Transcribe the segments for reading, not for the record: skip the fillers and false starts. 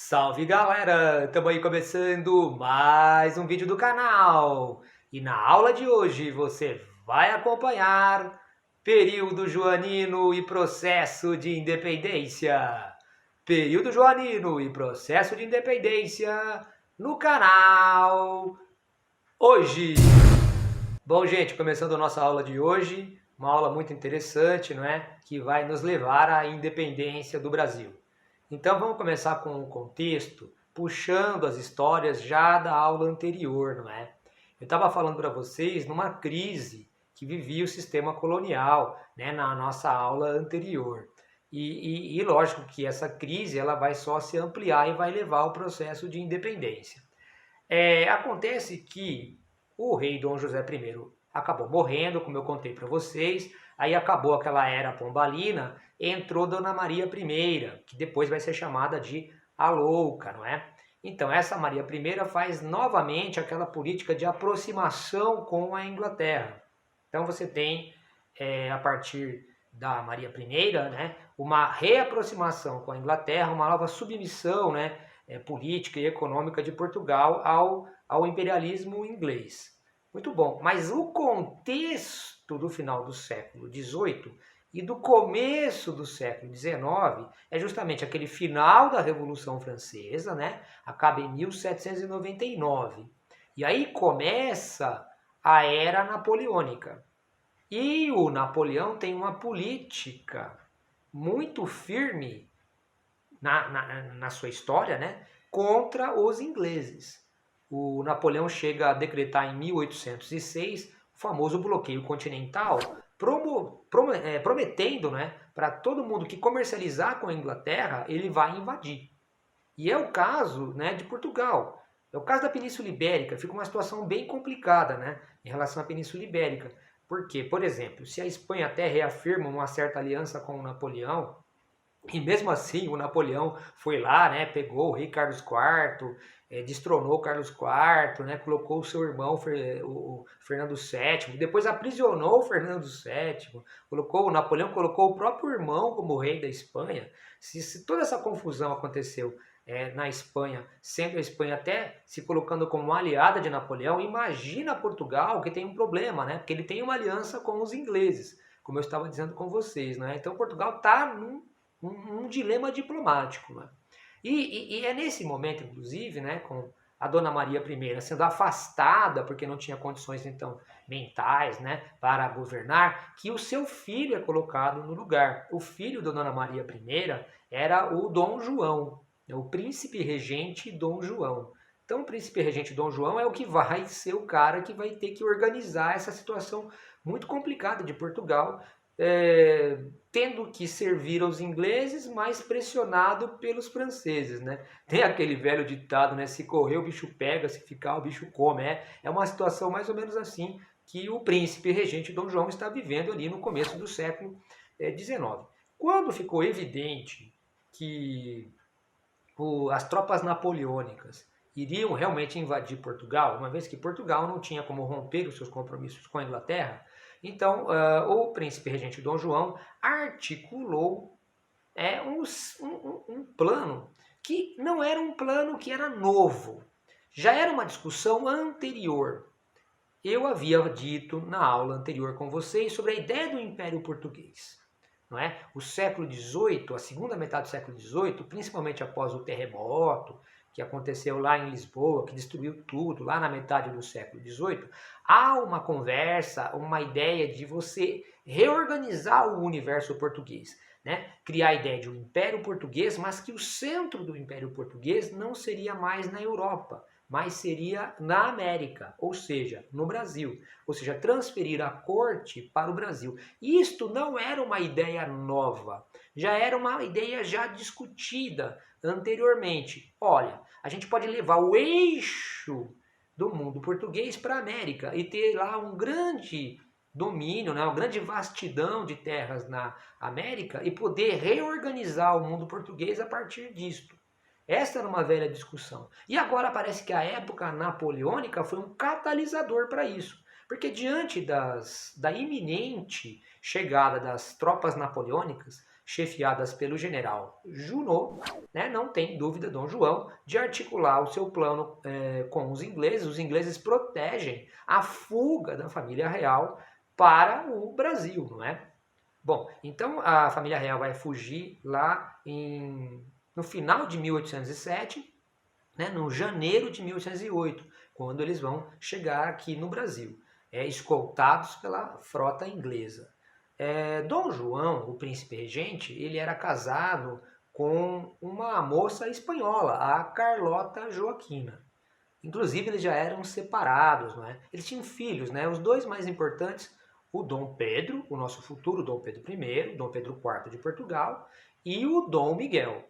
Salve galera! Estamos aí começando mais um vídeo do canal. E na aula de hoje você vai acompanhar período joanino e processo de independência. Período joanino e processo de independência no canal hoje. Bom, gente, começando a nossa aula de hoje, uma aula muito interessante, não é? Que vai nos levar à independência do Brasil. Então vamos começar com o contexto, puxando as histórias já da aula anterior, não é? Eu estava falando para vocês numa crise que vivia o sistema colonial, né, na nossa aula anterior. E lógico que essa crise ela vai só se ampliar e vai levar ao processo de independência. Acontece que o rei Dom José I acabou morrendo, como eu contei para vocês, aí acabou aquela era pombalina, entrou Dona Maria I, que depois vai ser chamada de a Louca, não é? Então essa Maria I faz novamente aquela política de aproximação com a Inglaterra. Então você tem, a partir da Maria I, né, uma reaproximação com a Inglaterra, uma nova submissão, né, política e econômica de Portugal ao imperialismo inglês. Muito bom, mas o contexto do final do século XVIII e do começo do século XIX é justamente aquele final da Revolução Francesa, né? Acaba em 1799. E aí começa a Era Napoleônica. E o Napoleão tem uma política muito firme na sua história, né, contra os ingleses. O Napoleão chega a decretar em 1806 o famoso bloqueio continental, prometendo, né, para todo mundo que comercializar com a Inglaterra, ele vai invadir. E é o caso, né, de Portugal. É o caso da Península Ibérica, fica uma situação bem complicada, né, em relação à Península Ibérica. Porque, por exemplo, se a Espanha até reafirma uma certa aliança com o Napoleão, e mesmo assim, o Napoleão foi lá, né, pegou o rei Carlos IV, destronou Carlos IV, né, colocou o seu irmão, o Fernando VII, depois aprisionou o Fernando VII, o Napoleão colocou o próprio irmão como rei da Espanha. Se toda essa confusão aconteceu na Espanha, sendo a Espanha até se colocando como uma aliada de Napoleão, imagina Portugal, que tem um problema, né, porque ele tem uma aliança com os ingleses, como eu estava dizendo com vocês, né? Então Portugal está um dilema diplomático. Né? E é nesse momento, inclusive, né, com a Dona Maria I sendo afastada, porque não tinha condições, então, mentais, né, para governar, que o seu filho é colocado no lugar. O filho da Dona Maria I era o Dom João, o príncipe regente Dom João. Então, o príncipe regente Dom João é o que vai ser o cara que vai ter que organizar essa situação muito complicada de Portugal, tendo que servir aos ingleses, mas pressionado pelos franceses, né? Tem aquele velho ditado, né? Se correr o bicho pega, se ficar o bicho come. É uma situação mais ou menos assim que o príncipe regente Dom João está vivendo ali no começo do século XIX. Quando ficou evidente que as tropas napoleônicas iriam realmente invadir Portugal, uma vez que Portugal não tinha como romper os seus compromissos com a Inglaterra, então o príncipe regente Dom João articulou um plano que não era um plano que era novo, já era uma discussão anterior. Eu havia dito na aula anterior com vocês sobre a ideia do Império Português. Não é? O século XVIII, a segunda metade do século XVIII, principalmente após o terremoto que aconteceu lá em Lisboa, que destruiu tudo, lá na metade do século XVIII, há uma conversa, uma ideia de você reorganizar o universo português. Né? Criar a ideia de um Império Português, mas que o centro do Império Português não seria mais na Europa, mas seria na América, ou seja, no Brasil. Ou seja, transferir a corte para o Brasil. Isto não era uma ideia nova, já era uma ideia já discutida anteriormente. Olha, a gente pode levar o eixo do mundo português para a América e ter lá um grande domínio, né, uma grande vastidão de terras na América e poder reorganizar o mundo português a partir disto. Esta era uma velha discussão. E agora parece que a época napoleônica foi um catalisador para isso. Porque diante da iminente chegada das tropas napoleônicas, chefiadas pelo general Junot, né, não tem dúvida Dom João de articular o seu plano com os ingleses. Os ingleses protegem a fuga da família real para o Brasil, não é? Bom, então a família real vai fugir lá no final de 1807, né, no janeiro de 1808, quando eles vão chegar aqui no Brasil, escoltados pela frota inglesa. Dom João, o príncipe regente, ele era casado com uma moça espanhola, a Carlota Joaquina. Inclusive, eles já eram separados, não é? Eles tinham filhos, né? Os dois mais importantes, o Dom Pedro, o nosso futuro Dom Pedro I, Dom Pedro IV de Portugal, e o Dom Miguel.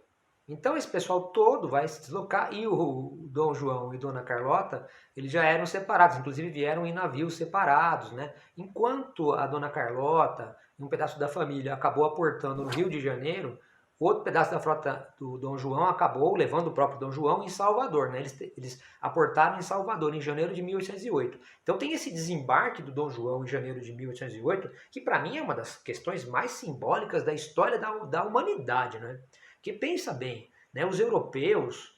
Então esse pessoal todo vai se deslocar, e o Dom João e Dona Carlota, eles já eram separados, inclusive vieram em navios separados, né? Enquanto a Dona Carlota, um pedaço da família, acabou aportando no Rio de Janeiro, outro pedaço da frota do Dom João acabou levando o próprio Dom João em Salvador, né? Eles aportaram em Salvador em janeiro de 1808. Então tem esse desembarque do Dom João em janeiro de 1808, que para mim é uma das questões mais simbólicas da história da humanidade, né? Que pensa bem, né? Os europeus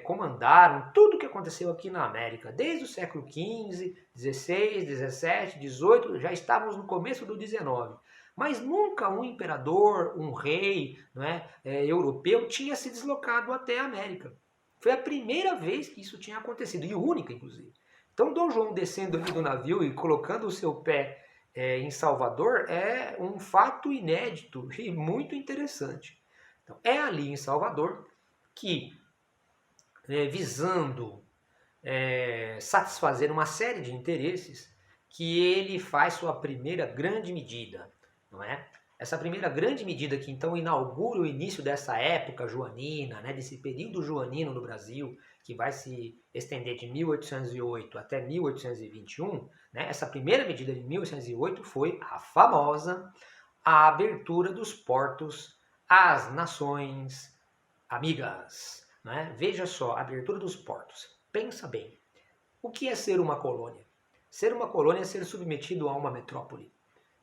comandaram tudo o que aconteceu aqui na América, desde o século XV, XVI, XVII, XVIII, já estávamos no começo do XIX. Mas nunca um imperador, um rei, não europeu tinha se deslocado até a América. Foi a primeira vez que isso tinha acontecido, e única, inclusive. Então, Dom João descendo ali do navio e colocando o seu pé em Salvador é um fato inédito e muito interessante. Então, é ali em Salvador que, visando satisfazer uma série de interesses, que ele faz sua primeira grande medida, não é? Essa primeira grande medida que então inaugura o início dessa época joanina, né, desse período joanino no Brasil, que vai se estender de 1808 até 1821, né, essa primeira medida de 1808 foi a famosa abertura dos portos às nações amigas. Né? Veja só, a abertura dos portos. Pensa bem, o que é ser uma colônia? Ser uma colônia é ser submetido a uma metrópole.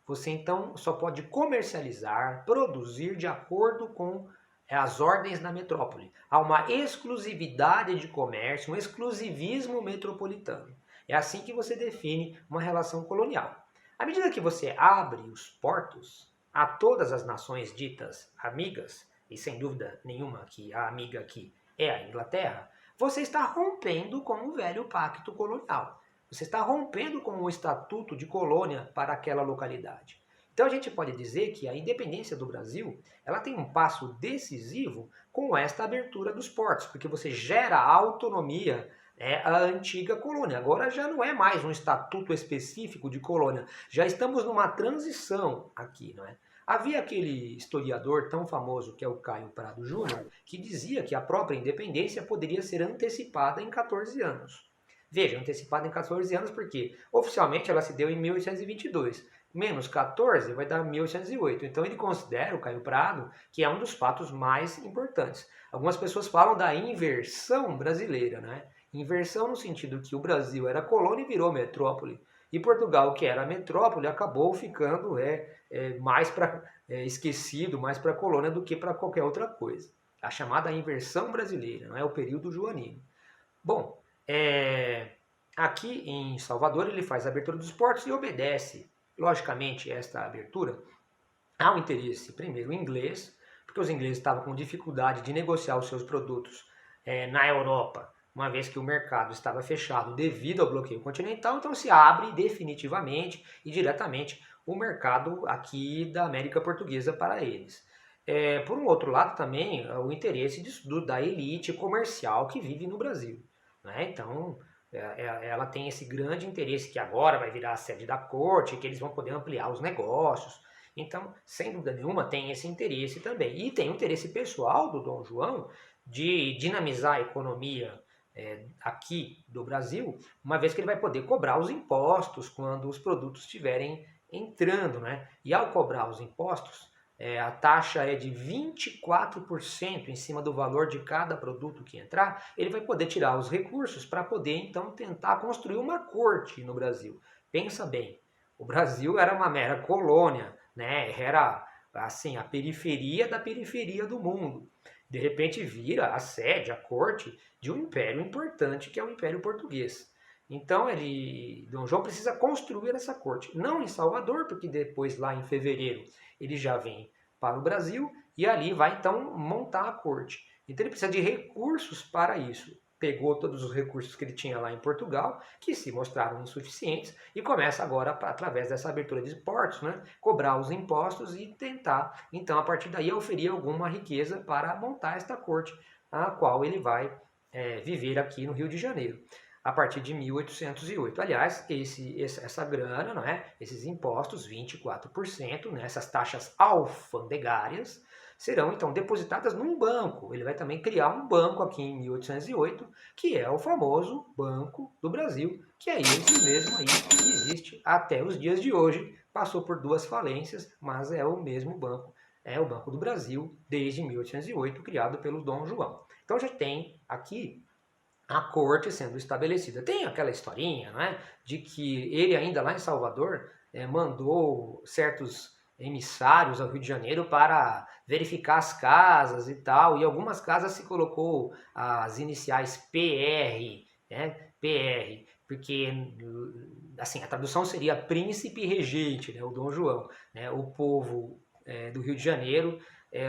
Você então só pode comercializar, produzir de acordo com as ordens da metrópole. Há uma exclusividade de comércio, um exclusivismo metropolitano. É assim que você define uma relação colonial. À medida que você abre os portos a todas as nações ditas amigas, e sem dúvida nenhuma que a amiga aqui é a Inglaterra, você está rompendo com o velho pacto colonial. Você está rompendo com o estatuto de colônia para aquela localidade. Então a gente pode dizer que a independência do Brasil, ela tem um passo decisivo com esta abertura dos portos, porque você gera autonomia à antiga colônia. Agora já não é mais um estatuto específico de colônia, já estamos numa transição aqui, não é? Havia aquele historiador tão famoso que é o Caio Prado Júnior, que dizia que a própria independência poderia ser antecipada em 14 anos. Veja, antecipada em 14 anos porque oficialmente ela se deu em 1822. Menos 14 vai dar 1808. Então ele considera, o Caio Prado, que é um dos fatos mais importantes. Algumas pessoas falam da inversão brasileira, né? Inversão no sentido que o Brasil era colônia e virou metrópole. E Portugal, que era metrópole, acabou ficando mais para esquecido, mais para colônia do que para qualquer outra coisa. A chamada inversão brasileira, não é o período joanino. Bom, aqui em Salvador ele faz a abertura dos portos e obedece, logicamente, esta abertura ao interesse, primeiro, inglês, porque os ingleses estavam com dificuldade de negociar os seus produtos na Europa, uma vez que o mercado estava fechado devido ao bloqueio continental, então se abre definitivamente e diretamente o mercado aqui da América Portuguesa para eles. Por um outro lado também, o interesse da elite comercial que vive no Brasil. Né? Então, ela tem esse grande interesse que agora vai virar a sede da corte, que eles vão poder ampliar os negócios. Então, sem dúvida nenhuma, tem esse interesse também. E tem o interesse pessoal do Dom João de dinamizar a economia aqui do Brasil, uma vez que ele vai poder cobrar os impostos quando os produtos estiverem entrando. Né? E ao cobrar os impostos, a taxa é de 24% em cima do valor de cada produto que entrar, ele vai poder tirar os recursos para poder então tentar construir uma corte no Brasil. Pensa bem, o Brasil era uma mera colônia, né? Era assim a periferia da periferia do mundo. De repente vira a sede, a corte de um império importante que é o Império Português. Então Dom João precisa construir essa corte, não em Salvador, porque depois lá em fevereiro ele já vem para o Brasil e ali vai então montar a corte. Então ele precisa de recursos para isso. Pegou todos os recursos que ele tinha lá em Portugal, que se mostraram insuficientes, e começa agora, através dessa abertura de portos, né, cobrar os impostos e tentar, então, a partir daí, oferir alguma riqueza para montar esta corte, a qual ele vai viver aqui no Rio de Janeiro a partir de 1808. Aliás, essa grana, não é? Esses impostos, 24%, né? Essas taxas alfandegárias, serão então depositadas num banco. Ele vai também criar um banco aqui em 1808, que é o famoso Banco do Brasil, que é esse mesmo aí que existe até os dias de hoje. Passou por 2 falências, mas é o mesmo banco. É o Banco do Brasil, desde 1808, criado pelo Dom João. Então já tem aqui a corte sendo estabelecida. Tem aquela historinha, não é, de que ele ainda lá em Salvador mandou certos emissários ao Rio de Janeiro para verificar as casas e tal, e algumas casas se colocou as iniciais PR, né, PR, porque assim, a tradução seria príncipe regente, né, o Dom João, né, o povo do Rio de Janeiro,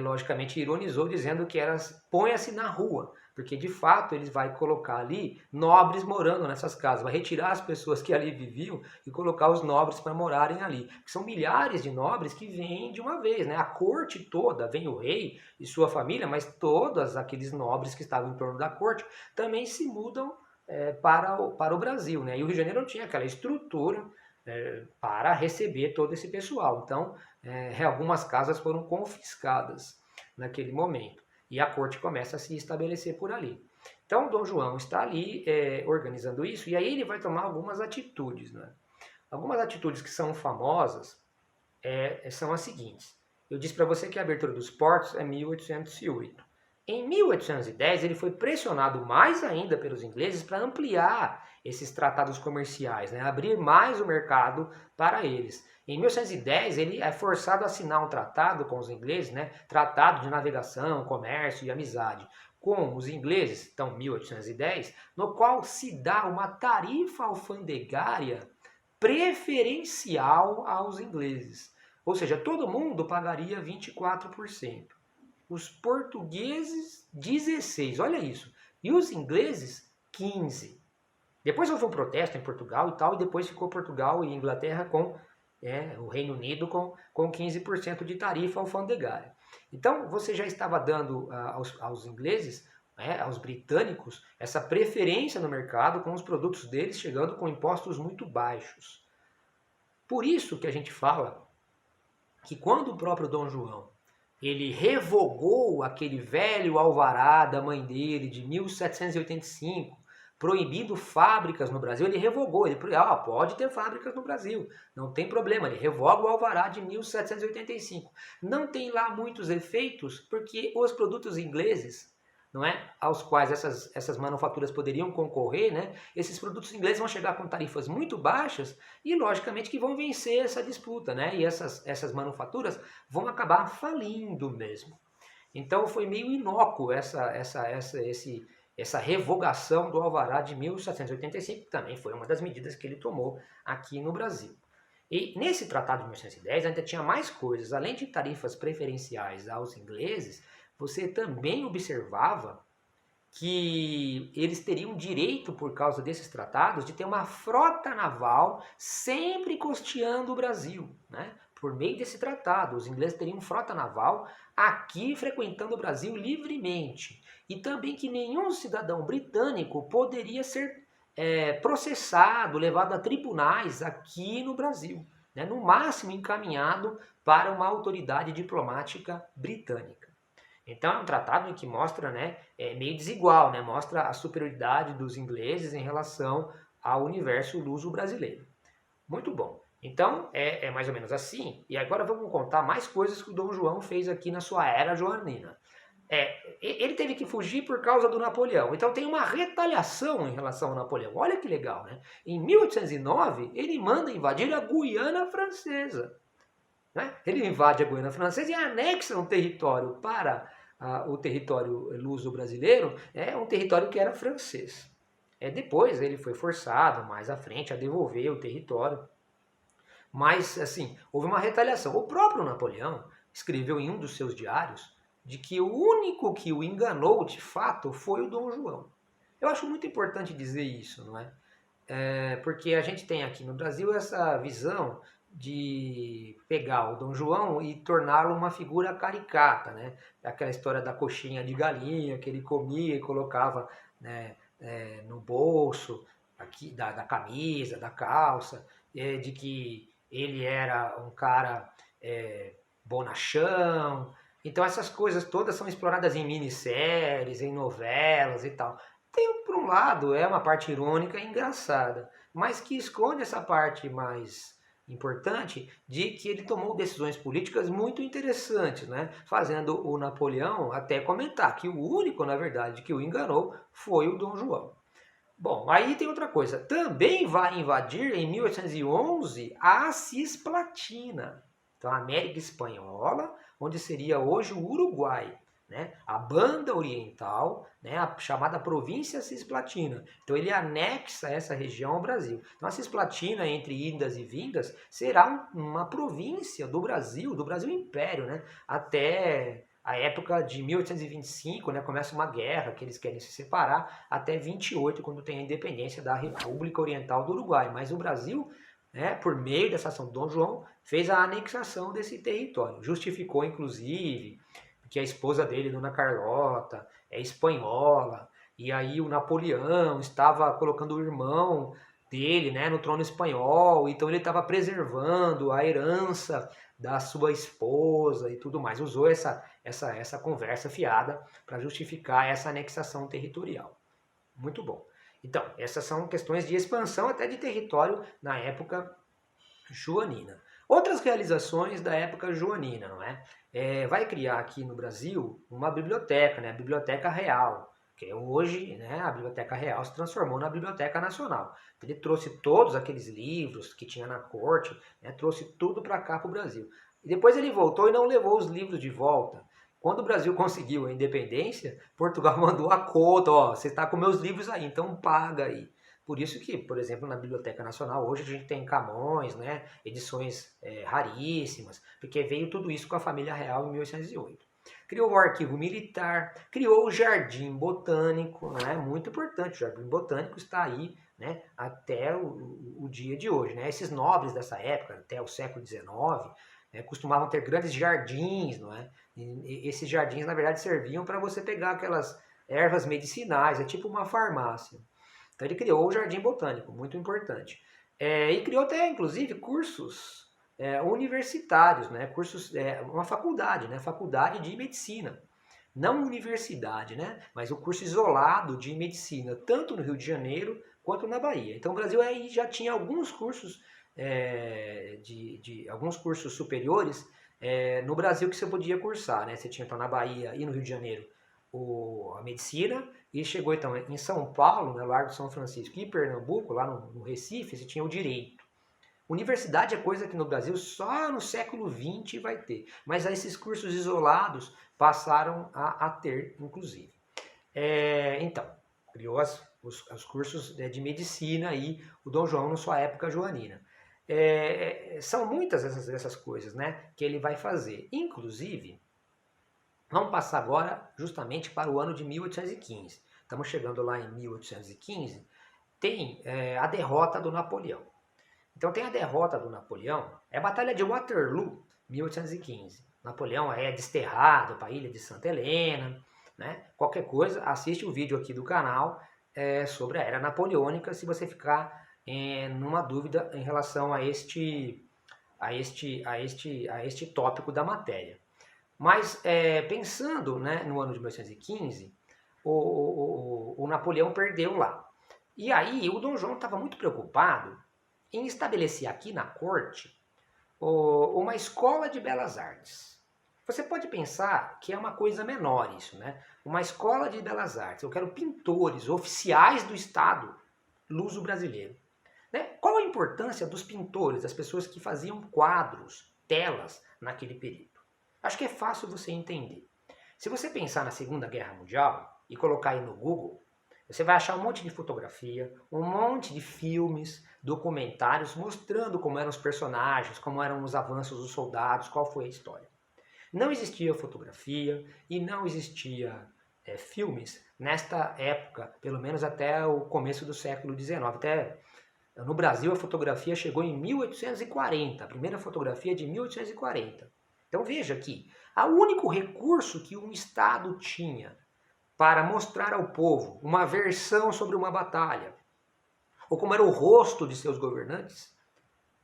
logicamente ironizou dizendo que era ponha-se na rua, porque de fato ele vai colocar ali nobres morando nessas casas, vai retirar as pessoas que ali viviam e colocar os nobres para morarem ali. São milhares de nobres que vêm de uma vez, né? A corte toda, vem o rei e sua família, mas todos aqueles nobres que estavam em torno da corte também se mudam para o Brasil, né? E o Rio de Janeiro não tinha aquela estrutura para receber todo esse pessoal. Então, algumas casas foram confiscadas naquele momento. E a corte começa a se estabelecer por ali. Então, Dom João está ali organizando isso, e aí ele vai tomar algumas atitudes. Né? Algumas atitudes que são famosas são as seguintes. Eu disse para você que a abertura dos portos é 1808. Em 1810, ele foi pressionado mais ainda pelos ingleses para ampliar esses tratados comerciais, né? Abrir mais o mercado para eles. Em 1810, ele é forçado a assinar um tratado com os ingleses, né? Tratado de navegação, comércio e amizade com os ingleses, então 1810, no qual se dá uma tarifa alfandegária preferencial aos ingleses. Ou seja, todo mundo pagaria 24%. Os portugueses, 16%. Olha isso. E os ingleses, 15%. Depois houve um protesto em Portugal e tal, e depois ficou Portugal e Inglaterra com o Reino Unido com 15% de tarifa alfandegária. Então, você já estava dando aos ingleses, aos britânicos, essa preferência no mercado com os produtos deles chegando com impostos muito baixos. Por isso que a gente fala que quando o próprio Dom João ele revogou aquele velho alvará da mãe dele de 1785, proibindo fábricas no Brasil, ele revogou, ele pode ter fábricas no Brasil, não tem problema, ele revoga o alvará de 1785. Não tem lá muitos efeitos, porque os produtos ingleses, não é, aos quais essas manufaturas poderiam concorrer, né, esses produtos ingleses vão chegar com tarifas muito baixas e, logicamente, que vão vencer essa disputa, né, e essas manufaturas vão acabar falindo mesmo. Então foi meio inócuo essa revogação do alvará de 1785, que também foi uma das medidas que ele tomou aqui no Brasil. E nesse tratado de 1810 ainda tinha mais coisas, além de tarifas preferenciais aos ingleses, você também observava que eles teriam direito, por causa desses tratados, de ter uma frota naval sempre costeando o Brasil, né? Por meio desse tratado, os ingleses teriam frota naval aqui frequentando o Brasil livremente. E também que nenhum cidadão britânico poderia ser processado, levado a tribunais aqui no Brasil, né? No máximo encaminhado para uma autoridade diplomática britânica. Então é um tratado em que mostra, né, meio desigual, né, mostra a superioridade dos ingleses em relação ao universo luso-brasileiro. Muito bom. Então é mais ou menos assim. E agora vamos contar mais coisas que o Dom João fez aqui na sua era joanina. Ele teve que fugir por causa do Napoleão. Então tem uma retaliação em relação ao Napoleão. Olha que legal, né? Em 1809, ele manda invadir a Guiana Francesa. Né? Ele invade a Guiana Francesa e anexa um território para o território luso-brasileiro, um território que era francês. Depois ele foi forçado, mais à frente, a devolver o território. Mas, assim, houve uma retaliação. O próprio Napoleão escreveu em um dos seus diários de que o único que o enganou de fato foi o Dom João. Eu acho muito importante dizer isso, não é? Porque a gente tem aqui no Brasil essa visão de pegar o Dom João e torná-lo uma figura caricata, né? Aquela história da coxinha de galinha que ele comia e colocava, né, no bolso aqui, da camisa, da calça, de que ele era um cara bonachão. Então essas coisas todas são exploradas em minisséries, em novelas e tal. Tem, por um lado, uma parte irônica e engraçada, mas que esconde essa parte mais importante de que ele tomou decisões políticas muito interessantes, né? Fazendo o Napoleão até comentar que o único, na verdade, que o enganou foi o Dom João. Bom, aí tem outra coisa. Também vai invadir em 1811 a Cisplatina. Então, a América Espanhola, onde seria hoje o Uruguai, né? A banda oriental, né? A chamada província Cisplatina. Então, ele anexa essa região ao Brasil. Então, a Cisplatina, entre indas e vindas, será uma província do Brasil Império, né? Até a época de 1825, né, começa uma guerra que eles querem se separar, até 28, quando tem a independência da República Oriental do Uruguai. Mas o Brasil, né, por meio dessa ação do Dom João, fez a anexação desse território. Justificou, inclusive, que a esposa dele, Dona Carlota, é espanhola, e aí o Napoleão estava colocando o irmão dele, né, no trono espanhol, então ele estava preservando a herança da sua esposa e tudo mais. Usou essa conversa fiada para justificar essa anexação territorial. Muito bom. Então, essas são questões de expansão até de território na época joanina. Outras realizações da época joanina, não é? Vai criar aqui no Brasil uma biblioteca, né? A Biblioteca Real, que hoje, né, a Biblioteca Real se transformou na Biblioteca Nacional. Ele trouxe todos aqueles livros que tinha na corte, né, trouxe tudo para cá, para o Brasil. E depois ele voltou e não levou os livros de volta. Quando o Brasil conseguiu a independência, Portugal mandou a conta, ó, você está com meus livros aí, então paga aí. Por isso que, por exemplo, na Biblioteca Nacional, hoje a gente tem Camões, né, edições raríssimas, porque veio tudo isso com a família real em 1808. Criou o arquivo militar, criou o jardim botânico, né? Muito importante, o jardim botânico está aí, né, até o dia de hoje. Né? Esses nobres dessa época, até o século XIX, costumavam ter grandes jardins, não é? E esses jardins, na verdade, serviam para você pegar aquelas ervas medicinais, é tipo uma farmácia. Então ele criou o jardim botânico, muito importante. E criou até, inclusive, cursos universitários, né? Cursos, uma faculdade, né? Faculdade de medicina. Não universidade, né? Mas o curso isolado de medicina, tanto no Rio de Janeiro quanto na Bahia. Então o Brasil aí já tinha alguns cursos, alguns cursos superiores no Brasil que você podia cursar, né? Você tinha então na Bahia e no Rio de Janeiro a medicina, e chegou então em São Paulo, no Largo de São Francisco, e Pernambuco, lá no Recife, você tinha o direito. Universidade é coisa que no Brasil só no século XX vai ter, mas esses cursos isolados passaram a ter, inclusive. Então, criou os cursos de medicina aí, o Dom João na sua época joanina. São muitas dessas coisas, né, que ele vai fazer. Inclusive, vamos passar agora justamente para o ano de 1815. Estamos chegando lá em 1815, tem a derrota do Napoleão. Então tem a derrota do Napoleão, é a Batalha de Waterloo, 1815. Napoleão é desterrado para a ilha de Santa Helena, né? Qualquer coisa, assiste o vídeo aqui do canal sobre a Era Napoleônica, se você ficar numa dúvida em relação a este tópico da matéria. Mas pensando, né, no ano de 1815, o Napoleão perdeu lá. E aí o Dom João estava muito preocupado em estabelecer aqui na corte uma escola de belas artes. Você pode pensar que é uma coisa menor isso, né? Uma escola de belas artes, eu quero pintores oficiais do Estado luso-brasileiro. Né? Qual a importância dos pintores, das pessoas que faziam quadros, telas naquele período? Acho que é fácil você entender. Se você pensar na Segunda Guerra Mundial e colocar aí no Google, você vai achar um monte de fotografia, um monte de filmes, documentários mostrando como eram os personagens, como eram os avanços dos soldados, qual foi a história. Não existia fotografia e não existia filmes nesta época, pelo menos até o começo do século XIX. Até no Brasil a fotografia chegou em 1840, a primeira fotografia é de 1840. Então veja aqui, o único recurso que um Estado tinha para mostrar ao povo uma versão sobre uma batalha, ou como era o rosto de seus governantes,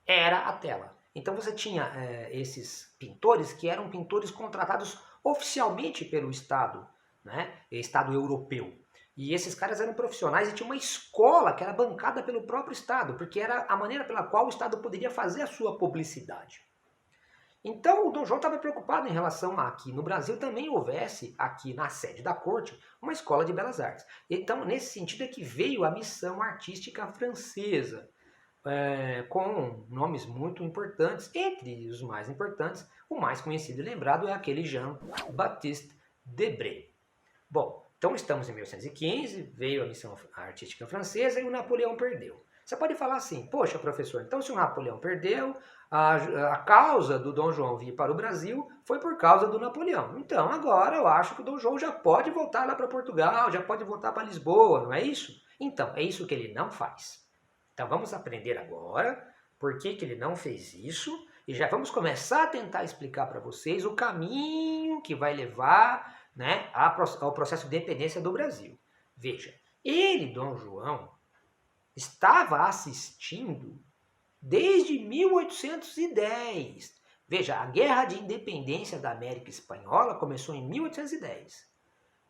era a tela. Então você tinha esses pintores que eram pintores contratados oficialmente pelo Estado, né? Estado europeu. E esses caras eram profissionais e tinha uma escola que era bancada pelo próprio Estado, porque era a maneira pela qual o Estado poderia fazer a sua publicidade. Então o Dom João estava preocupado em relação a que no Brasil também houvesse, aqui na sede da corte, uma escola de belas artes. Então, nesse sentido é que veio a missão artística francesa, com nomes muito importantes. Entre os mais importantes, o mais conhecido e lembrado é aquele Jean-Baptiste Debré. Bom, então estamos em 1815, veio a missão artística francesa e o Napoleão perdeu. Você pode falar assim, poxa professor, então se o Napoleão perdeu, a causa do Dom João vir para o Brasil foi por causa do Napoleão. Então agora eu acho que o Dom João já pode voltar lá para Portugal, já pode voltar para Lisboa, não é isso? Então, é isso que ele não faz. Então vamos aprender agora por que ele não fez isso e já vamos começar a tentar explicar para vocês o caminho que vai levar, né, ao processo de independência do Brasil. Veja, ele, Dom João, estava assistindo desde 1810. Veja, a Guerra de Independência da América Espanhola começou em 1810.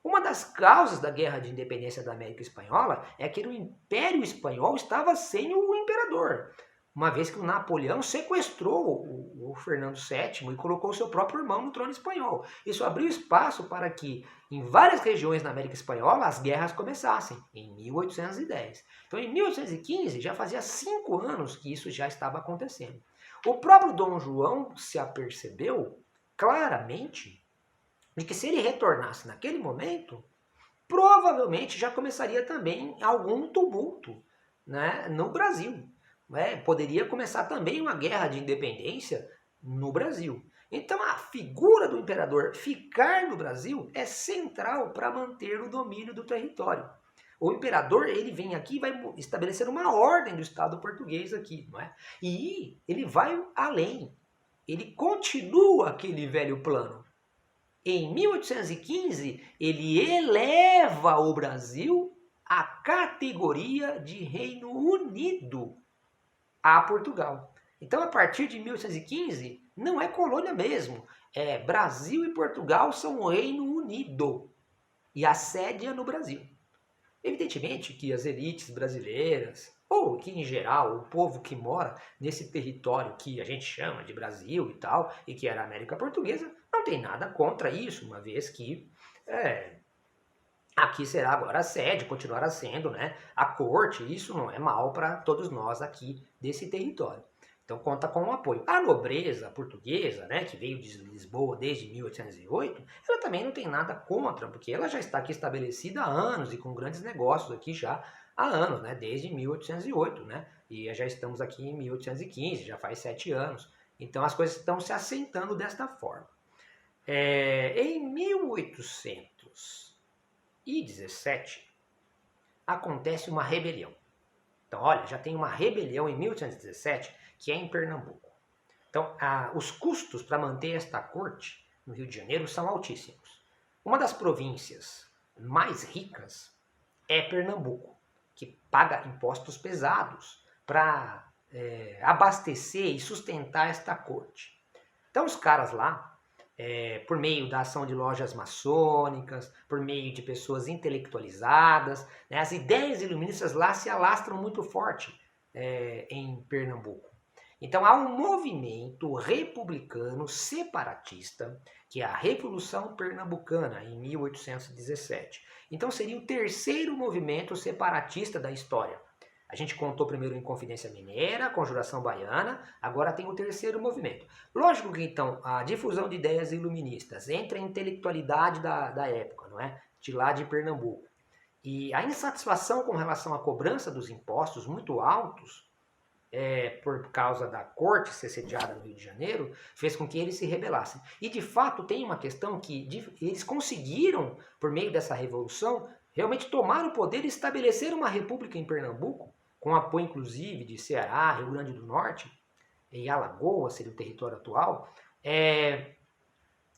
Uma das causas da Guerra de Independência da América Espanhola é que o Império Espanhol estava sem o imperador, uma vez que o Napoleão sequestrou o Fernando VII e colocou seu próprio irmão no trono espanhol. Isso abriu espaço para que, em várias regiões da América Espanhola, as guerras começassem, em 1810. Então, em 1815, já fazia 5 anos que isso já estava acontecendo. O próprio Dom João se apercebeu claramente de que se ele retornasse naquele momento, provavelmente já começaria também algum tumulto, né, no Brasil. Poderia começar também uma guerra de independência no Brasil. Então a figura do imperador ficar no Brasil é central para manter o domínio do território. O imperador ele vem aqui e vai estabelecer uma ordem do Estado português aqui, não é? E ele vai além. Ele continua aquele velho plano. Em 1815, ele eleva o Brasil à categoria de Reino Unido a Portugal. Então, a partir de 1815, não é colônia mesmo. Brasil e Portugal são o Reino Unido. E a sede é no Brasil. Evidentemente que as elites brasileiras, ou que em geral o povo que mora nesse território que a gente chama de Brasil e tal, e que era a América Portuguesa, não tem nada contra isso, uma vez que aqui será agora a sede, continuará sendo, né, a corte, isso não é mal para todos nós aqui desse território. Então conta com o apoio. A nobreza portuguesa, né, que veio de Lisboa desde 1808, ela também não tem nada contra, porque ela já está aqui estabelecida há anos e com grandes negócios aqui já há anos, né, desde 1808, né, e já estamos aqui em 1815, já faz 7 anos. Então as coisas estão se assentando desta forma. Em 1817 acontece uma rebelião. Então, olha, já tem uma rebelião em 1817 que é em Pernambuco. Então, os custos para manter esta corte no Rio de Janeiro são altíssimos. Uma das províncias mais ricas é Pernambuco, que paga impostos pesados para abastecer e sustentar esta corte. Então, os caras lá, por meio da ação de lojas maçônicas, por meio de pessoas intelectualizadas, né, as ideias iluministas lá se alastram muito forte em Pernambuco. Então há um movimento republicano separatista, que é a Revolução Pernambucana, em 1817. Então seria o terceiro movimento separatista da história. A gente contou primeiro Inconfidência Mineira, Conjuração Baiana, agora tem o terceiro movimento. Lógico que então a difusão de ideias iluministas entre a intelectualidade da época, não é? De lá de Pernambuco, e a insatisfação com relação à cobrança dos impostos muito altos, por causa da corte ser sediada no Rio de Janeiro, fez com que eles se rebelassem. E de fato tem uma questão que eles conseguiram, por meio dessa revolução, realmente tomar o poder e estabelecer uma república em Pernambuco, com apoio inclusive de Ceará, Rio Grande do Norte, e Alagoas seria o território atual,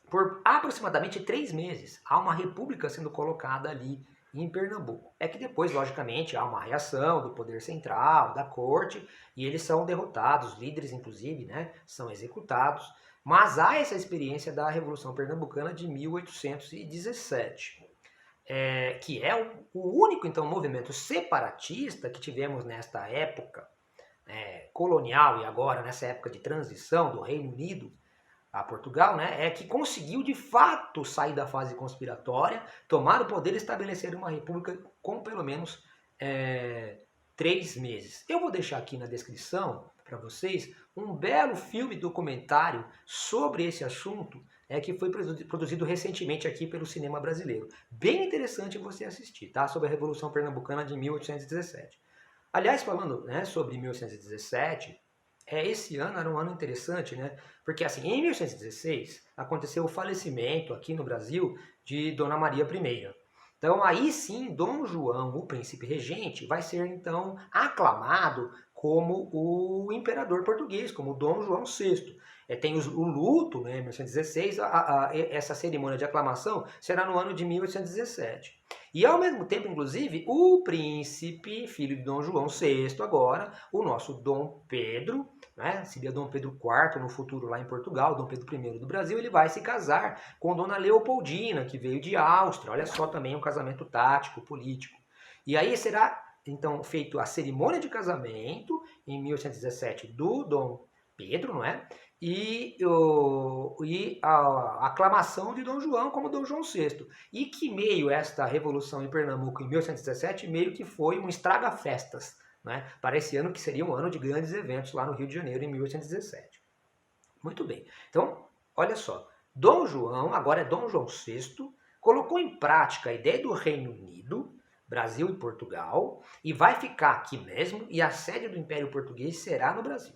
por aproximadamente 3 meses. Há uma república sendo colocada ali em Pernambuco. É que depois, logicamente, há uma reação do poder central, da corte, e eles são derrotados, os líderes, inclusive, né, são executados. Mas há essa experiência da Revolução Pernambucana de 1817, que é o único, então, movimento separatista que tivemos nesta época colonial e agora nessa época de transição do Reino Unido a Portugal, né, é que conseguiu de fato sair da fase conspiratória, tomar o poder e estabelecer uma república com pelo menos 3 meses. Eu vou deixar aqui na descrição para vocês um belo filme documentário sobre esse assunto, que foi produzido recentemente aqui pelo cinema brasileiro. Bem interessante você assistir, tá? Sobre a Revolução Pernambucana de 1817. Aliás, falando, né, sobre 1817, esse ano era um ano interessante, né? Porque assim, em 1816 aconteceu o falecimento aqui no Brasil de Dona Maria I. Então aí sim, Dom João, o príncipe regente, vai ser então aclamado como o imperador português, como Dom João VI. Tem o luto, né, em 1816, essa cerimônia de aclamação será no ano de 1817. E ao mesmo tempo, inclusive, o príncipe, filho de Dom João VI agora, o nosso Dom Pedro, né, seria Dom Pedro IV no futuro lá em Portugal, Dom Pedro I do Brasil, ele vai se casar com Dona Leopoldina, que veio de Áustria. Olha só também um casamento tático, político. E aí será então feito a cerimônia de casamento em 1817 do Dom Pedro, não é? E a aclamação de Dom João como Dom João VI. E que meio esta revolução em Pernambuco em 1817, meio que foi um estraga-festas, né, para esse ano que seria um ano de grandes eventos lá no Rio de Janeiro em 1817. Muito bem. Então, olha só. Dom João, agora é Dom João VI, colocou em prática a ideia do Reino Unido, Brasil e Portugal, e vai ficar aqui mesmo, e a sede do Império Português será no Brasil.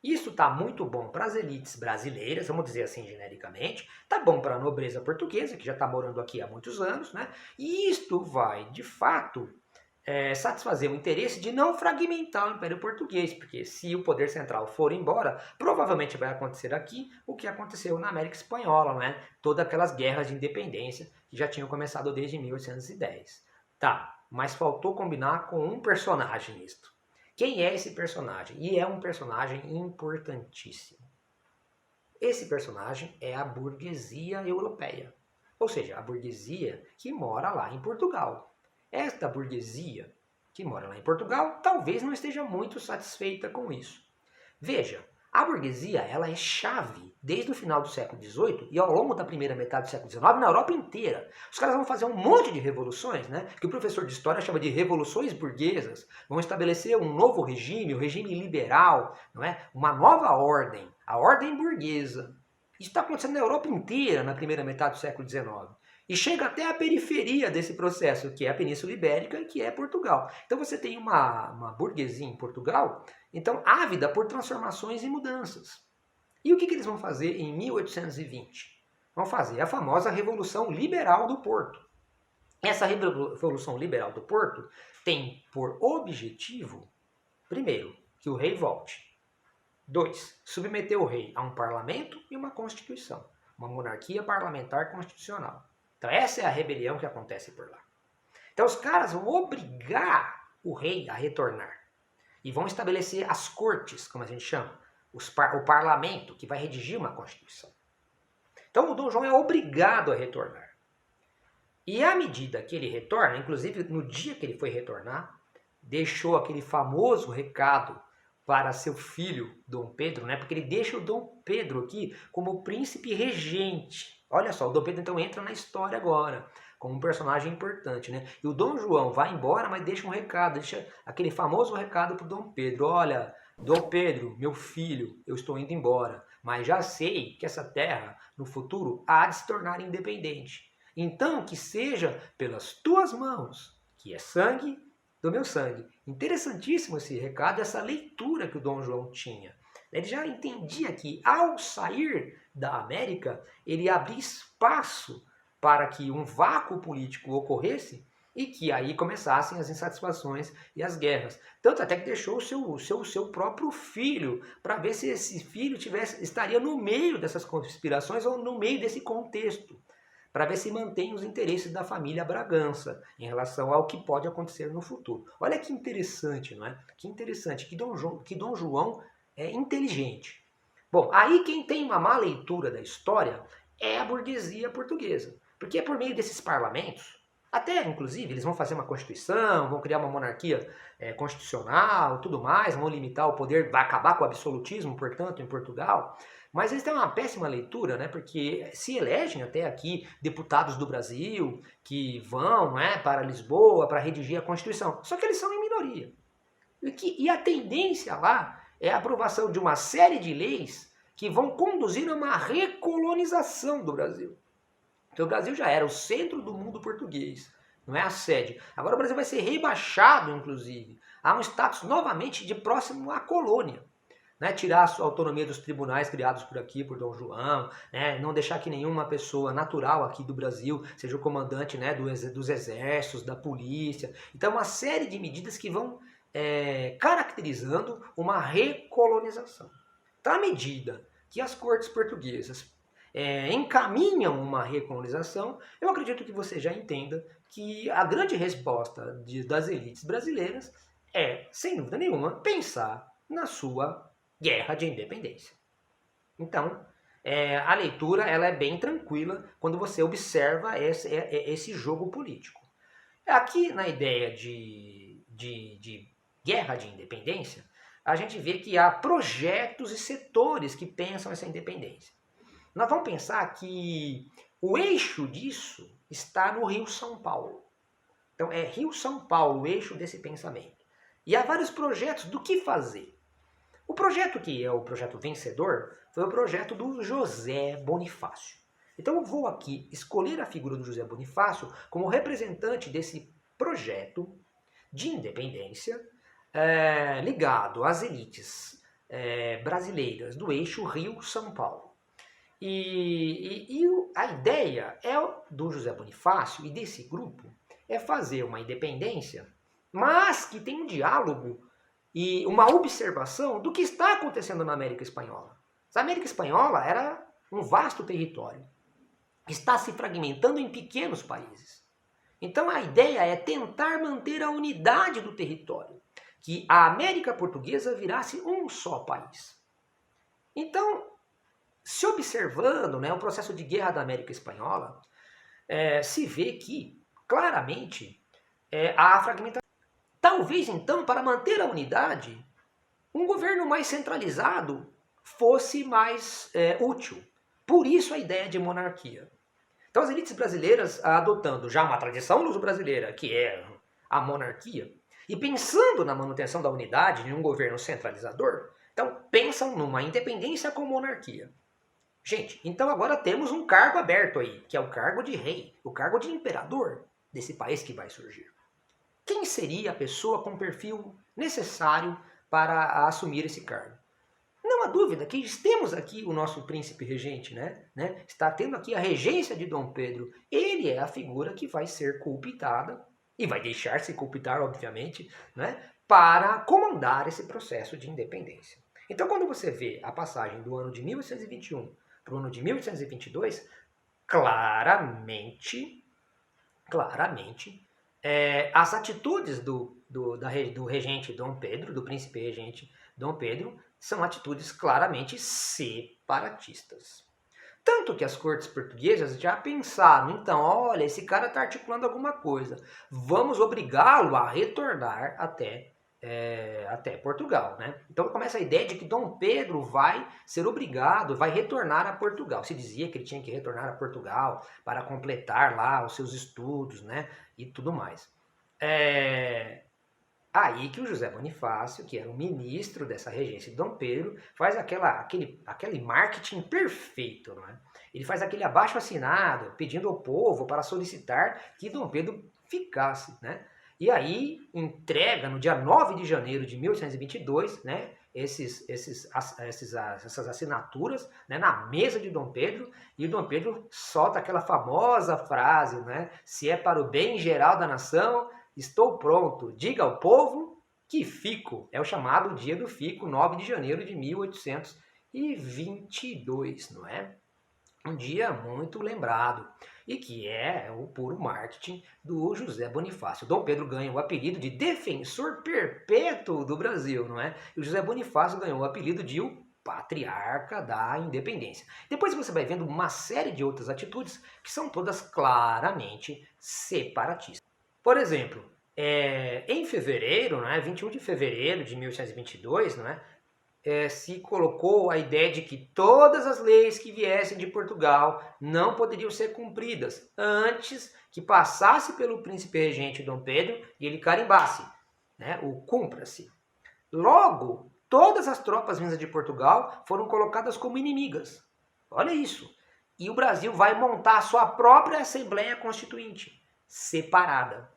Isso está muito bom para as elites brasileiras, vamos dizer assim genericamente, está bom para a nobreza portuguesa, que já está morando aqui há muitos anos, né? E isto vai, de fato, satisfazer o interesse de não fragmentar o Império Português, porque se o poder central for embora, provavelmente vai acontecer aqui o que aconteceu na América Espanhola, né? Todas aquelas guerras de independência que já tinham começado desde 1810. Tá, mas faltou combinar com um personagem isto. Quem é esse personagem? E é um personagem importantíssimo. Esse personagem é a burguesia europeia, ou seja, a burguesia que mora lá em Portugal. Esta burguesia que mora lá em Portugal talvez não esteja muito satisfeita com isso. Veja, a burguesia ela é chave desde o final do século XVIII e ao longo da primeira metade do século XIX na Europa inteira. Os caras vão fazer um monte de revoluções, né, que o professor de história chama de revoluções burguesas. Vão estabelecer um novo regime, o regime liberal, não é? Uma nova ordem, a ordem burguesa. Isso está acontecendo na Europa inteira na primeira metade do século XIX. E chega até a periferia desse processo, que é a Península Ibérica e que é Portugal. Então você tem uma burguesia em Portugal, então ávida por transformações e mudanças. E o que eles vão fazer em 1820? Vão fazer a famosa Revolução Liberal do Porto. Essa Revolução Liberal do Porto tem por objetivo, primeiro, que o rei volte. 2. Submeter o rei a um parlamento e uma constituição. Uma monarquia parlamentar constitucional. Então essa é a rebelião que acontece por lá. Então os caras vão obrigar o rei a retornar. E vão estabelecer as cortes, como a gente chama. O parlamento, que vai redigir uma constituição. Então o Dom João é obrigado a retornar. E à medida que ele retorna, inclusive no dia que ele foi retornar, deixou aquele famoso recado para seu filho, Dom Pedro, né? Porque ele deixa o Dom Pedro aqui como príncipe regente. Olha só, o Dom Pedro então entra na história agora, como um personagem importante, né? E o Dom João vai embora, mas deixa um recado, deixa aquele famoso recado para o Dom Pedro. Olha, Dom Pedro, meu filho, eu estou indo embora, mas já sei que essa terra, no futuro, há de se tornar independente. Então, que seja pelas tuas mãos, que é sangue do meu sangue. Interessantíssimo esse recado, essa leitura que o Dom João tinha. Ele já entendia que, ao sair da América, ele abria espaço para que um vácuo político ocorresse e que aí começassem as insatisfações e as guerras. Tanto até que deixou o seu próprio filho para ver se esse filho estaria no meio dessas conspirações ou no meio desse contexto, para ver se mantém os interesses da família Bragança em relação ao que pode acontecer no futuro. Olha que interessante, não é? Que interessante, que Dom João é inteligente. Bom, aí quem tem uma má leitura da história é a burguesia portuguesa, porque é por meio desses parlamentos, até inclusive eles vão fazer uma constituição, vão criar uma monarquia constitucional, tudo mais, vão limitar o poder, vai acabar com o absolutismo, portanto, em Portugal. Mas eles têm uma péssima leitura, né? Porque se elegem até aqui deputados do Brasil que vão, né, para Lisboa para redigir a Constituição. Só que eles são em minoria. E a tendência lá é a aprovação de uma série de leis que vão conduzir a uma recolonização do Brasil. Então o Brasil já era o centro do mundo português, não é a sede. Agora o Brasil vai ser rebaixado, inclusive, a um status novamente de próximo à colônia. Né, tirar a sua autonomia dos tribunais criados por aqui, por Dom João, né, não deixar que nenhuma pessoa natural aqui do Brasil seja o comandante, né, dos exércitos, da polícia. Então, uma série de medidas que vão caracterizando uma recolonização. Então, à medida que as cortes portuguesas encaminham uma recolonização, eu acredito que você já entenda que a grande resposta das elites brasileiras é, sem dúvida nenhuma, pensar na sua guerra de independência. Então, a leitura ela é bem tranquila quando você observa esse jogo político. Aqui na ideia de guerra de independência, a gente vê que há projetos e setores que pensam essa independência. Nós vamos pensar que o eixo disso está no Rio-São Paulo. Então, é Rio-São Paulo o eixo desse pensamento. E há vários projetos do que fazer. O projeto que é o projeto vencedor foi o projeto do José Bonifácio. Então eu vou aqui escolher a figura do José Bonifácio como representante desse projeto de independência ligado às elites brasileiras do eixo Rio-São Paulo. E a ideia do José Bonifácio e desse grupo é fazer uma independência, mas que tem um diálogo e uma observação do que está acontecendo na América Espanhola. A América Espanhola era um vasto território. Está se fragmentando em pequenos países. Então a ideia é tentar manter a unidade do território, que a América Portuguesa virasse um só país. Então, se observando, né, o processo de guerra da América Espanhola, se vê que, claramente, há a fragmentação. Talvez, então, para manter a unidade, um governo mais centralizado fosse mais útil. Por isso a ideia de monarquia. Então as elites brasileiras, adotando já uma tradição luso-brasileira, que é a monarquia, e pensando na manutenção da unidade de um governo centralizador, então pensam numa independência com monarquia. Gente, então agora temos um cargo aberto aí, que é o cargo de rei, o cargo de imperador desse país que vai surgir. Quem seria a pessoa com o perfil necessário para assumir esse cargo? Não há dúvida que temos aqui o nosso príncipe regente, né? Está tendo aqui a regência de Dom Pedro. Ele é a figura que vai ser culpitada, e vai deixar-se culpitar, obviamente, né? Para comandar esse processo de independência. Então, quando você vê a passagem do ano de 1821 para o ano de 1822, claramente, as atitudes do regente Dom Pedro, do príncipe regente Dom Pedro, são atitudes claramente separatistas. Tanto que as cortes portuguesas já pensaram, então, olha, esse cara está articulando alguma coisa, vamos obrigá-lo a retornar até até Portugal, né? Então começa a ideia de que Dom Pedro vai ser obrigado, vai retornar a Portugal. Se dizia que ele tinha que retornar a Portugal para completar lá os seus estudos, né? E tudo mais. Aí que o José Bonifácio, que era o ministro dessa regência de Dom Pedro, faz aquele marketing perfeito, não é? Ele faz aquele abaixo-assinado pedindo ao povo para solicitar que Dom Pedro ficasse, né? E aí entrega no dia 9 de janeiro de 1822, né, essas assinaturas, né, na mesa de Dom Pedro, e o Dom Pedro solta aquela famosa frase, né, se é para o bem geral da nação, estou pronto, diga ao povo que fico. É o chamado Dia do Fico, 9 de janeiro de 1822, não é? Um dia muito lembrado e que é o puro marketing do José Bonifácio. Dom Pedro ganha o apelido de defensor perpétuo do Brasil, não é? E o José Bonifácio ganhou o apelido de o patriarca da independência. Depois você vai vendo uma série de outras atitudes que são todas claramente separatistas. Por exemplo, em fevereiro, né, 21 de fevereiro de 1822, não é, se colocou a ideia de que todas as leis que viessem de Portugal não poderiam ser cumpridas antes que passasse pelo príncipe regente Dom Pedro e ele carimbasse, né, o cumpra-se. Logo, todas as tropas vindas de Portugal foram colocadas como inimigas. Olha isso. E o Brasil vai montar a sua própria Assembleia Constituinte, separada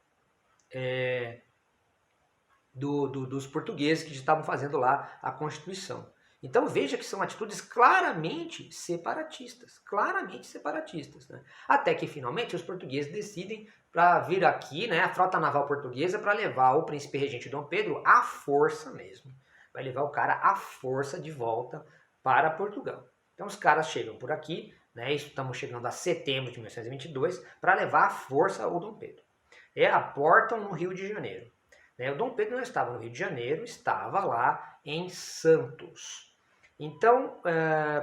dos portugueses que estavam fazendo lá a Constituição. Então veja que são atitudes claramente separatistas, né? Até que finalmente os portugueses decidem para vir aqui, né, a frota naval portuguesa para levar o príncipe regente Dom Pedro à força mesmo. Vai levar o cara à força de volta para Portugal. Então os caras chegam por aqui, né, estamos chegando a setembro de 1822, para levar à força o Dom Pedro. Aportam no Rio de Janeiro. O Dom Pedro não estava no Rio de Janeiro, estava lá em Santos. Então,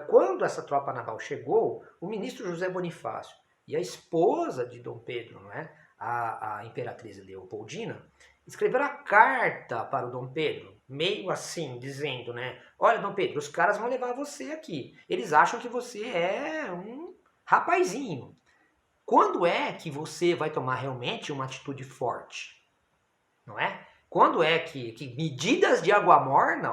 quando essa tropa naval chegou, o ministro José Bonifácio e a esposa de Dom Pedro, não é, a imperatriz Leopoldina, escreveram a carta para o Dom Pedro, meio assim, dizendo, né, olha, Dom Pedro, os caras vão levar você aqui. Eles acham que você é um rapazinho. Quando é que você vai tomar realmente uma atitude forte? Não é? Quando é que medidas de água morna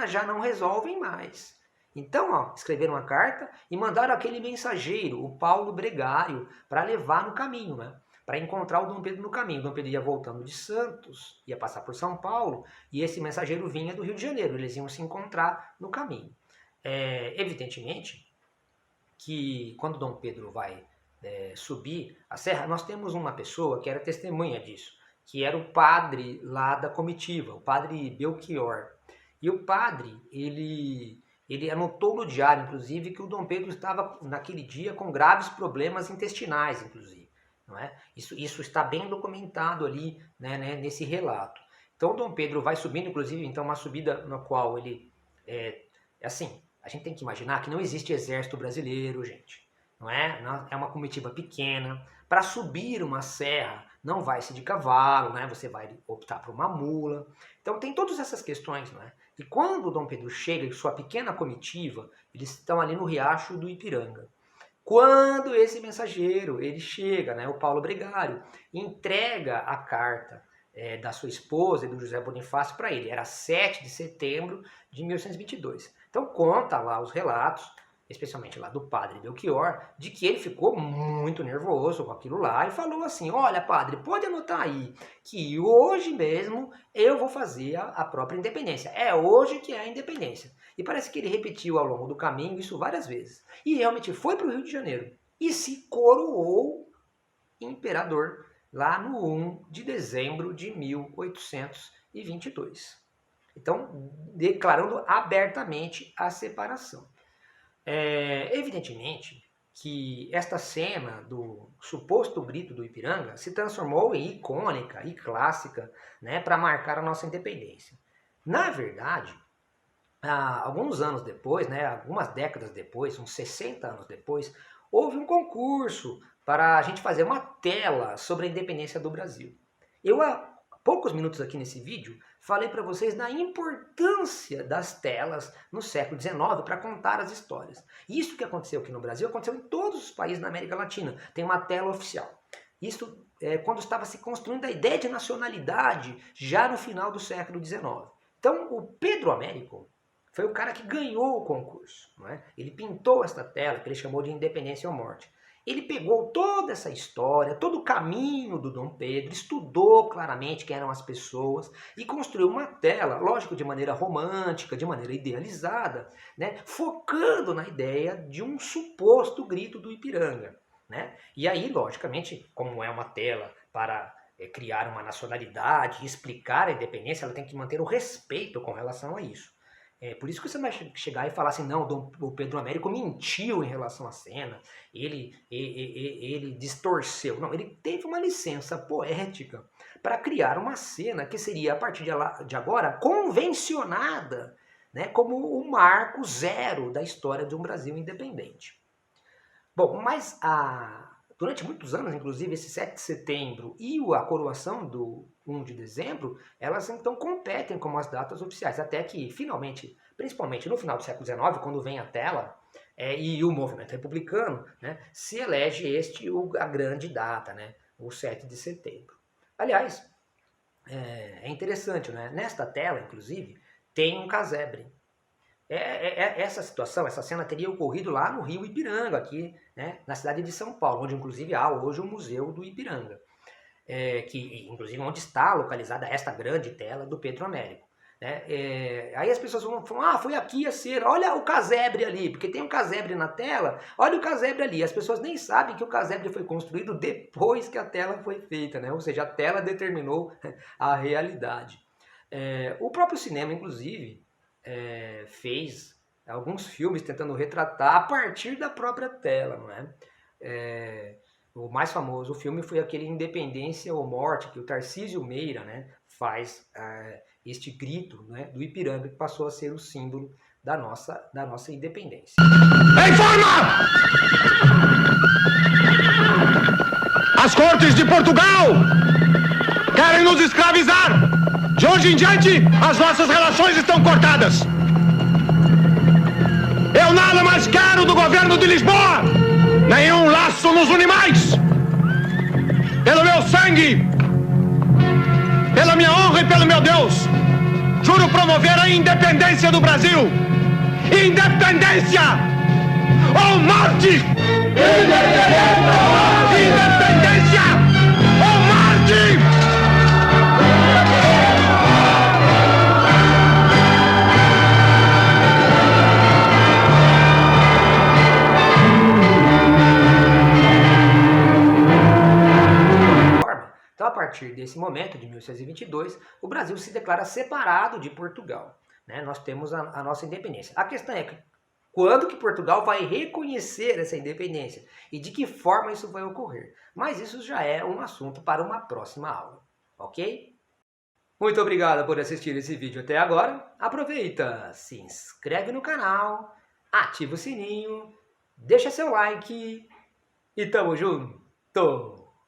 já não resolvem mais. Então, escreveram uma carta e mandaram aquele mensageiro, o Paulo Bregário, para levar no caminho, né? Para encontrar o Dom Pedro no caminho. O Dom Pedro ia voltando de Santos, ia passar por São Paulo, e esse mensageiro vinha do Rio de Janeiro. Eles iam se encontrar no caminho. Evidentemente que quando Dom Pedro vai subir a serra, nós temos uma pessoa que era testemunha disso, que era o padre lá da comitiva, o padre Belchior. E o padre, ele anotou no diário, inclusive, que o Dom Pedro estava, naquele dia, com graves problemas intestinais, inclusive. Não é? Isso está bem documentado ali, né, nesse relato. Então, o Dom Pedro vai subindo, inclusive, então, uma subida na qual ele... assim, a gente tem que imaginar que não existe exército brasileiro, gente. Não é? É uma comitiva pequena. Para subir uma serra, não vai-se de cavalo, né? Você vai optar por uma mula. Então tem todas essas questões, não é? E quando o Dom Pedro chega em sua pequena comitiva, eles estão ali no riacho do Ipiranga. Quando esse mensageiro, ele chega, né, o Paulo Bregário, entrega a carta da sua esposa e do José Bonifácio para ele. Era 7 de setembro de 1822. Então conta lá os relatos, especialmente lá do padre Belchior, de que ele ficou muito nervoso com aquilo lá e falou assim, olha padre, pode anotar aí que hoje mesmo eu vou fazer a própria independência. É hoje que é a independência. E parece que ele repetiu ao longo do caminho isso várias vezes. E realmente foi para o Rio de Janeiro e se coroou imperador lá no 1 de dezembro de 1822. Então, declarando abertamente a separação. Evidentemente que esta cena do suposto grito do Ipiranga se transformou em icônica e clássica, né, para marcar a nossa independência. Na verdade, alguns anos depois, né, algumas décadas depois, uns 60 anos depois, houve um concurso para a gente fazer uma tela sobre a independência do Brasil. Eu poucos minutos aqui nesse vídeo, falei para vocês da importância das telas no século XIX para contar as histórias. Isso que aconteceu aqui no Brasil aconteceu em todos os países da América Latina. Tem uma tela oficial. Isso quando estava se construindo a ideia de nacionalidade já no final do século XIX. Então o Pedro Américo foi o cara que ganhou o concurso. Não é? Ele pintou esta tela que ele chamou de Independência ou Morte. Ele pegou toda essa história, todo o caminho do Dom Pedro, estudou claramente quem eram as pessoas e construiu uma tela, lógico, de maneira romântica, de maneira idealizada, né, focando na ideia de um suposto grito do Ipiranga. Né? E aí, logicamente, como é uma tela para criar uma nacionalidade, explicar a independência, ela tem que manter o respeito com relação a isso. Por isso que você vai chegar e falar assim, não, o Pedro Américo mentiu em relação à cena, ele distorceu. Não, ele teve uma licença poética para criar uma cena que seria, a partir de agora, convencionada, né, como o marco zero da história de um Brasil independente. Bom, mas durante muitos anos, inclusive, esse 7 de setembro e a coroação do 1 de dezembro, elas então competem como as datas oficiais, até que finalmente, principalmente no final do século XIX, quando vem a tela e o movimento republicano, né, se elege a grande data, né, o 7 de setembro. Aliás, é interessante, né? Nesta tela, inclusive, tem um casebre. Essa situação, essa cena teria ocorrido lá no Rio Ipiranga, aqui, né, na cidade de São Paulo, onde inclusive há hoje o Museu do Ipiranga, que inclusive onde está localizada esta grande tela do Pedro Américo. Né? Aí as pessoas falam, foi aqui a cena, olha o casebre ali, porque tem um casebre na tela, olha o casebre ali. As pessoas nem sabem que o casebre foi construído depois que a tela foi feita, né? Ou seja, a tela determinou a realidade. O próprio cinema, inclusive, fez alguns filmes tentando retratar a partir da própria tela, não é? O mais famoso filme foi aquele Independência ou Morte, que o Tarcísio Meira, né, faz este grito, né, do Ipiranga, que passou a ser o símbolo da nossa independência. Informa! As cortes de Portugal querem nos escravizar! De hoje em diante, as nossas relações estão cortadas. Eu nada mais quero do governo de Lisboa, nenhum laço nos une mais. Pelo meu sangue, pela minha honra e pelo meu Deus, juro promover a independência do Brasil. Independência ou morte! Independência ou morte! Então, a partir desse momento, de 1622, o Brasil se declara separado de Portugal. Né? Nós temos a nossa independência. A questão é quando que Portugal vai reconhecer essa independência e de que forma isso vai ocorrer. Mas isso já é um assunto para uma próxima aula, ok? Muito obrigado por assistir esse vídeo até agora. Aproveita, se inscreve no canal, ativa o sininho, deixa seu like e tamo junto!